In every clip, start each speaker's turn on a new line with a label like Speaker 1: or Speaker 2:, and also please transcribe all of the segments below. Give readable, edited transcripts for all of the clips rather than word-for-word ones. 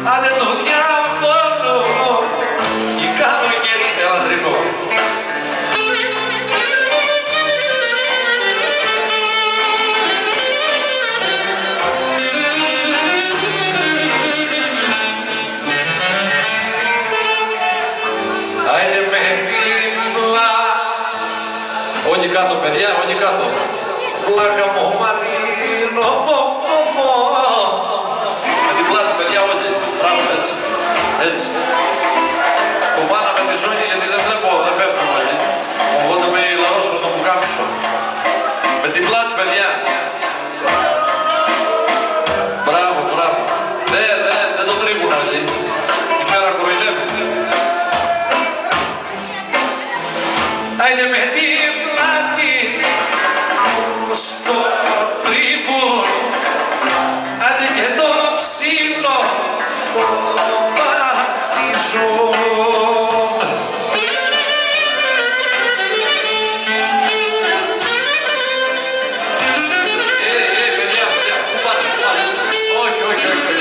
Speaker 1: άντε το διάβολο, η καλοκαίρι ελατρινό. Άιντε με δίπλα, όλοι κάτω παιδιά, όλοι κάτω. Πλάκα μου μαρίνο, με την πλάτη παιδιά όλοι, μπράβο έτσι, έτσι. Κουβάναμε τη ζώνη γιατί δεν βλέπω, δεν πέφτουν όλοι. Οπότε με λαώσω το πουκάμισο. Με την πλάτη παιδιά. Μπράβο, μπράβο. Δεν το τρίβουν όλοι. Η μέρα κοροϊδεύουν. Άιντε με την πλάτη στο τρίβουν, άντε και το ψήλο το παρατίζουν. Παιδιά, πού πάτε, πού πάτε. Όχι, όχι, όχι.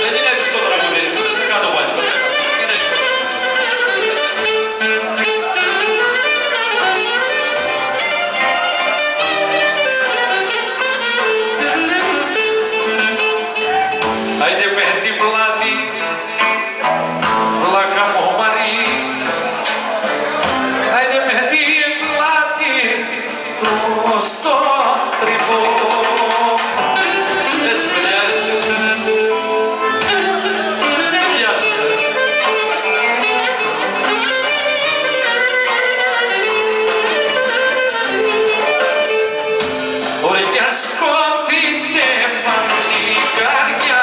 Speaker 1: Δεν είναι έτσι το τραγούδι, είστε κάτω πάλι. Είναι έτσι. Άιντε με την πλάτη, πλάκα μου μαρί. Άιντε με την πλάτη, το στο τριβό. Έτσι παιδιά, έτσι. Γεια σας. Ωραία κι ασκόθητε πανικάρια,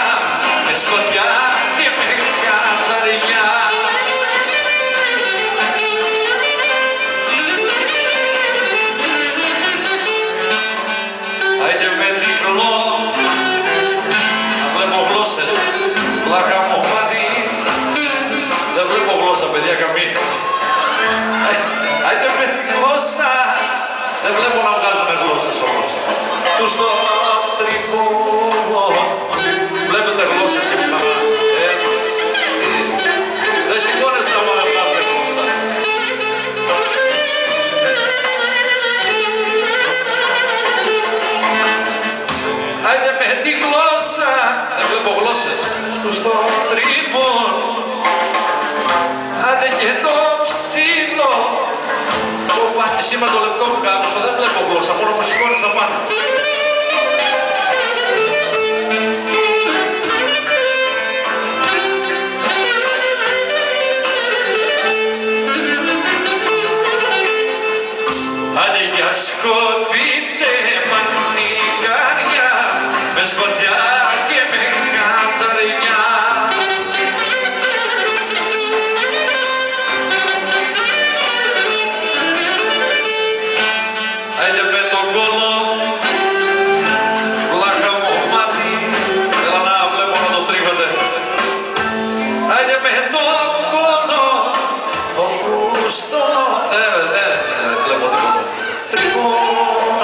Speaker 1: με σκοτιά και με κατσαριά. Άιντε με την γλώσσα, να βλέπω γλώσσες, πλάκα μου μάτι. Δεν βλέπω γλώσσα παιδιά καμία. Άιντε με την γλώσσα, δεν βλέπω να βγάζουν γλώσσες όμως. Τους το τριβώ. Βλέπετε γλώσσες σήμερα. Δεν σηκώνεστε άμα δεν βλέπετε γλώσσα. Άιντε με τη γλώσσα, δεν βλέπω γλώσσες, τους το τρίβουν. Άντε και το ψήλο, το πανίσημα το λευκό που κάμισο, δεν βλέπω γλώσσα, μόνο που σηκώνεις απάνω. Άντε και ασκοθείτε μανικάρια, με σκοτιά και με κατσαριά. Άιντε με τον κόλο, πλάκα μου μάτι. Έλα να βλέπω να το τρίβετε. Άιντε με τον κόλο, όπου στο... βλέπω τίποτα. Τριβών.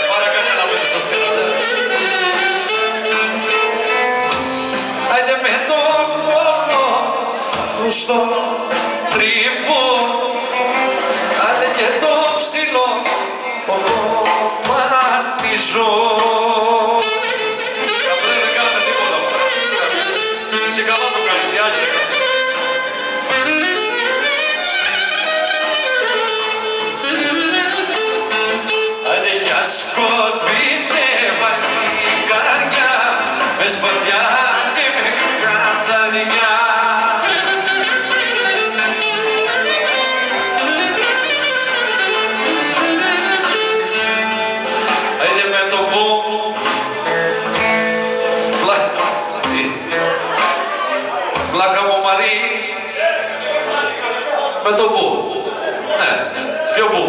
Speaker 1: Πάρε κανένα με τη σωστή νοτέρα. Άιντε με τον πόνο στο τριβό. Άντε και το ψηλό το παρατιζώ. Δεν κάναμε τίποτα. Εσύ καλά το κάνεις, η Άγια. Άντε κι ασκοθείτε βαρκάρια, με σποτιά και με κατσαριά. Άντε με το μπου, πλάκα μου μαρί. Με το μπου. Ναι, ποιο μπου.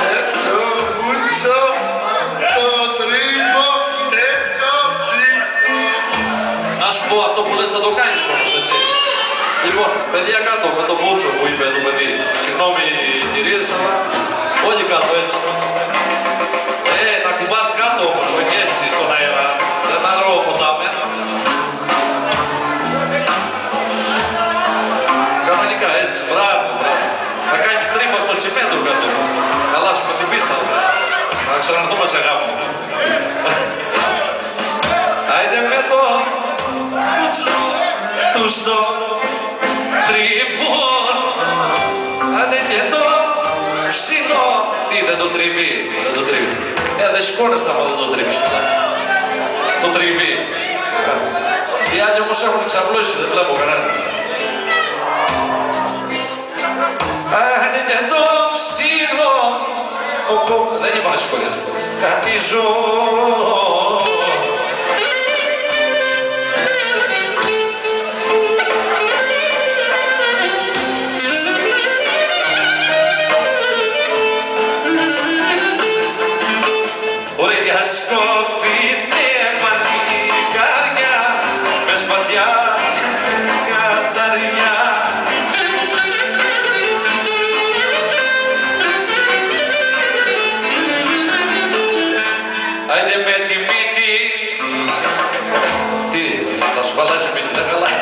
Speaker 2: Με το μπουτσο, το τρίβο και το ψήλο.
Speaker 1: Να σου πω αυτό που λες θα το κάνεις όμως, έτσι. Λοιπόν, παιδιά κάτω με το μπούτσο που είπε το παιδί. Συγγνώμη κυρίες, αλλά κάτω έτσι. Να κουμπάς κάτω όμως, όχι έτσι στον αέρα. Δεν αεροφωτάμε. Κανονικά έτσι, μπράβο, μπράβο. Θα κάνεις τρύπα στο τσιμέντο κάτω. Καλά σου με την πίστα. Να ξαναρθούμε σε αγάπη. Άιντε με το κουτσού του στο τριβόν. Άντε και το ψηλό. Τι, δεν το τριβεί, δεν το τριβεί. Δεν σηκώνεστε άμα δεν το τρίψει. Το τριβεί. Οι άλλοι όμως έχουν εξαπλώσει, δεν βλέπω κανένα. Είναι το ψηλό. Δεν είπα να σηκώνεσαι. Κάτι ζω. Ωραία σκόφινε μαλλικάρια με σπαθιά και κατσαριά. Άιντε με τη μύτη. Τι, θα σου χαλάσει η μύτη, δεν χαλάει.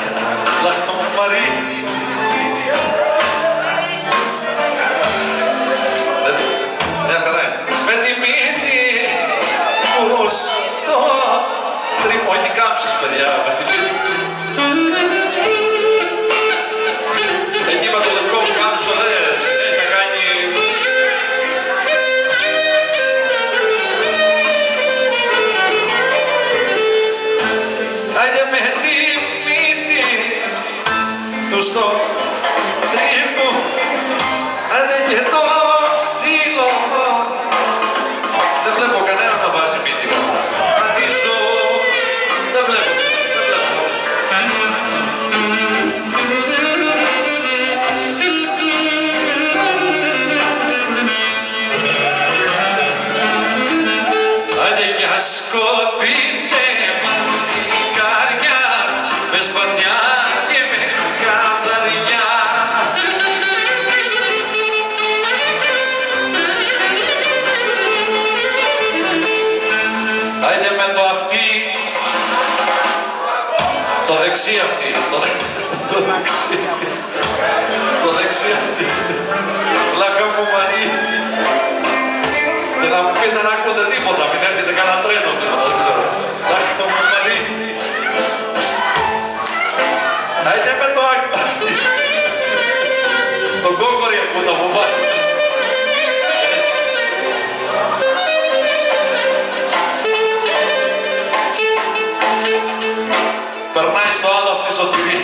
Speaker 1: Λάχα μου Μαρή. Μια χαρά είναι. Με τη μύτη. Στο τρίμο, όχι κάμψεις παιδιά, με τη μύτη. Εκεί με το λευκό που κάμψω συνέχεια κάνει. Άιντε με τη μύτη του στο τρίμο. Άιντε και το ψήλο. Δεν βλέπω κανένα να βάζει μύτη. Αντίσω. Δεν βλέπω. Άντε για σκοτεινέ μαλλικάρια με σπαθιά και με κατσαριά. Άιντε με το αυτί, το δεξί αυτί, το δεξί αυτί, λάκα μου Μαρή. Και να μου πείτε να ακούτε τίποτα, μην έρχεται κανένα τρένο τίποτα, δεν ξέρω. Λάκα μου Μαρή. Άιντε με το αυτί, τον κόκορι που το βουμπάει. Περνάει στο άλλο αυτή σωτηρή.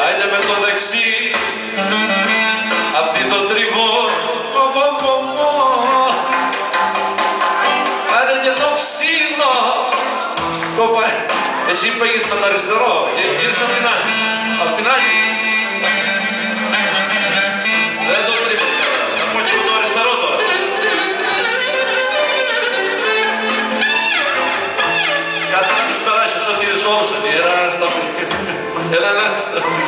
Speaker 1: Άιντε με το δεξί, αυτή το τριβό. Άιντε και το ψήλο. Εσύ πήγες με το αριστερό, γύρισε απ' την άλλη. Απ' την άλλη. Δεν το τρίβεις καλά, θα πω και το αριστερό τώρα. Κάτσε να τους περάσει ο Σωτήρης όλους ότι έλα να σταθεί. Έλα να σταθεί.